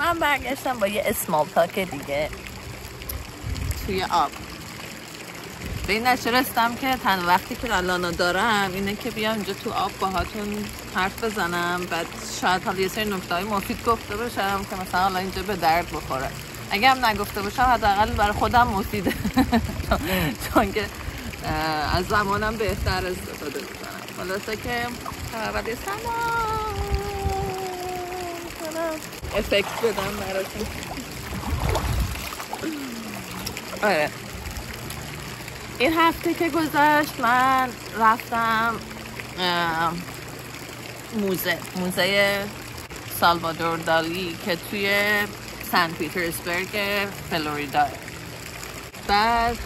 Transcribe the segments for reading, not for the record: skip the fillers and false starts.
من برگشتم با یه اسمال تاک دیگه توی آب. به این نتیجه رسیدم که تنها وقتی که الان دارم اینه که بیام اینجا تو آب باهاتون حرف بزنم، بعد شاید حالا یه سری نکته‌های مفید گفته باشم که مثلا حالا اینجا به درد بخوره. اگه هم نگفته باشم حداقل برای خودم مفیده چون که از زمانم بهتر استفاده می‌کنم. خلاصه که ولی افکت بدم براتون. آره این هفته که گذشت من رفتم موزه سالوادور دالی که توی سن پیترزبورگ فلوریدا. بعد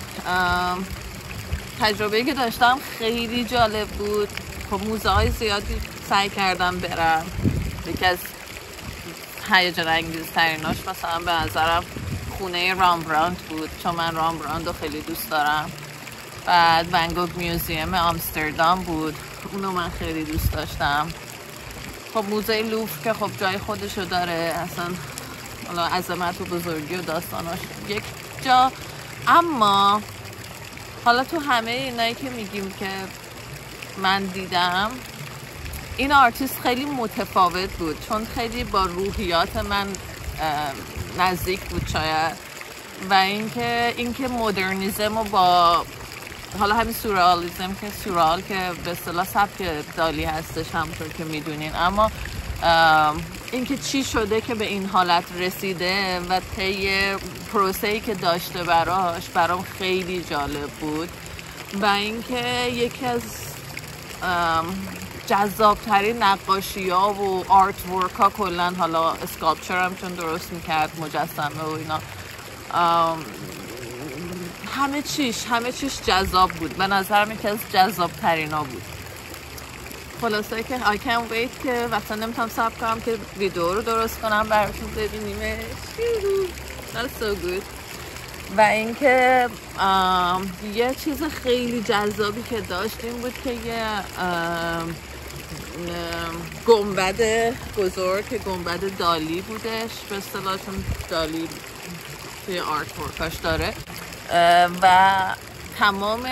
تجربه‌ای که داشتم خیلی جالب بود. خب موزه های زیادی سعی کردم برم. یکی از هیجان انگیزتریناش مثلا به نظرم خونه رامبراند بود چون من رامبراند رو خیلی دوست دارم. بعد ون گوگ میوزیم آمستردام بود، اونو من خیلی دوست داشتم. خب موزه لوفر که خب جای خودشو داره، اصلا حالا عظمت و بزرگی و داستاناش یک جا. اما حالا تو همه اینایی که میگیم که من دیدم این آرتیست خیلی متفاوت بود چون خیلی با روحیات من نزدیک بود شاید. و اینکه مدرنیزم و با حالا همین سورئالیسم که سورئال که به اصطلاح سبک دالی هستش همونطور که میدونین، اما اینکه چی شده که به این حالت رسیده و طی پروسه‌ای که داشته برام خیلی جالب بود. و اینکه یکی از جذابترین نقاشی‌ها و آرت ورک‌ها کلاً، حالا اسکالپچر هم چون درست میکرد، مجسمه و اینا، همه چیش جذاب بود. به نظرم یکی از جذابترینا بود. خلاصه که I can't wait که وقتا نمیتونم صبر کنم که ویدیو رو درست کنم براتون ببینیمش. That's so good. و اینکه یه چیز خیلی جذابی که داشتیم بود که یه گنبد بزرگ که گنبد دالی بودش، به اصطلاحشون دالی توی آرت ورکاش داره و تمام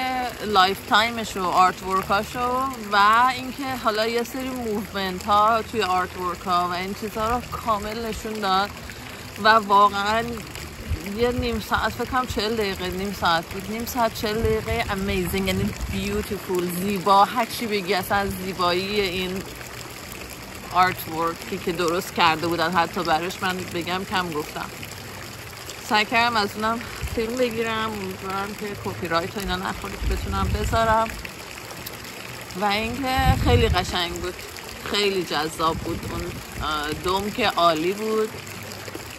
لایف تایمش و آرت ورکاشو و اینکه حالا یه سری موومنت ها توی آرت ورک ها و این چیزها رو کامل نشون داد. و واقعا یه نیم ساعت، فکر کنم 40 دقیقه، نیم ساعت بود، نیم ساعت 40 دقیقه امیزینگ، یعنی بیوتیفول، زیبا، هر چی بگی اصلا از زیبایی این آرت ورکی که درست کرده بودن حتی براش من بگم کم گفتم. سعی کردم از اونم فیلم بگیرم، امیدوارم که کپی رایت و اینا نخوره که بتونم بذارم. و اینکه خیلی قشنگ بود، خیلی جذاب بود. اون دوم که عالی بود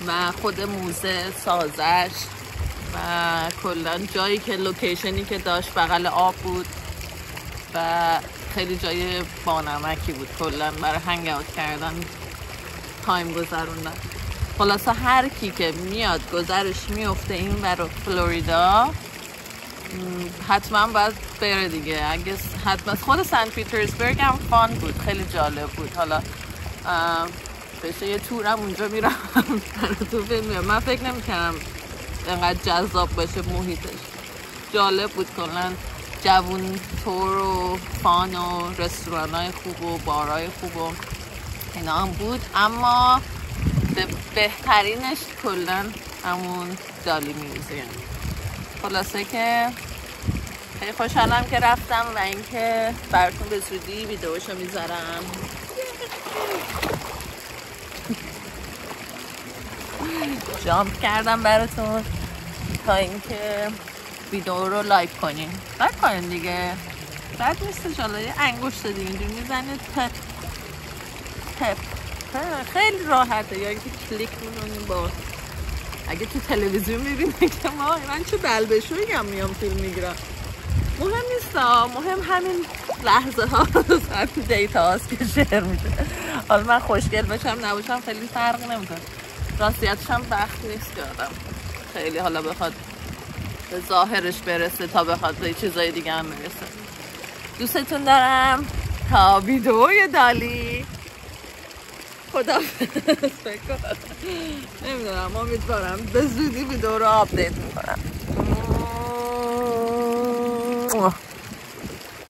و خود موزه، سازش و کلا جایی که لوکیشنی که داشت بغل آب بود و خیلی جای بانمکی بود کلا برای هنگ اوت کردن، تایم گذروندن. خلاصه هر کی که میاد گذرش میفته این برای فلوریدا حتما باید بره دیگه. اگه حتما خود سن پیترزبورگ هم فان بود، خیلی جالب بود. حالا بشه یه تورم اونجا میرم تو فیلم. من فکر نمی‌کردم اینقدر جذاب باشه محیطش. جالب بود کلا، جوون تور و فان و رستورانای خوب و بارای خوب و اینا هم بود. اما بهترینش کلا همون دالی میوزیم. خلاصه که خیلی خوشحالم که رفتم و اینکه براتون به زودی ویدیوشو میذارم. جامپ کردم براتون تا اینکه ویدیو رو لایک کنین. لایک کنین دیگه، بد نیستش. حالا یه انگشت دیگه اینجوری میزنید تپ خیلی راحته، یا اینکه کلیک میکنین. با اگه تو تلویزیون میبینید که من چه بلبشویی هم میام فیلم میگیرم، مهم نیست، مهم همین لحظه ها صرف دیتا هاست که شیر میشه. حالا من خوشگل باشم نباشم خیلی فرق نمیکنه، راستیتش هم وقت نیست که آدم خیلی حالا بخواد به ظاهرش برسه تا بخواد به چیزای دیگه هم برسه. دوستتون دارم. تا ویدئوی دالی، خدا خدا فکر کنم نمیدونم امیدوارم به زودی ویدیو رو آپدیت میکنم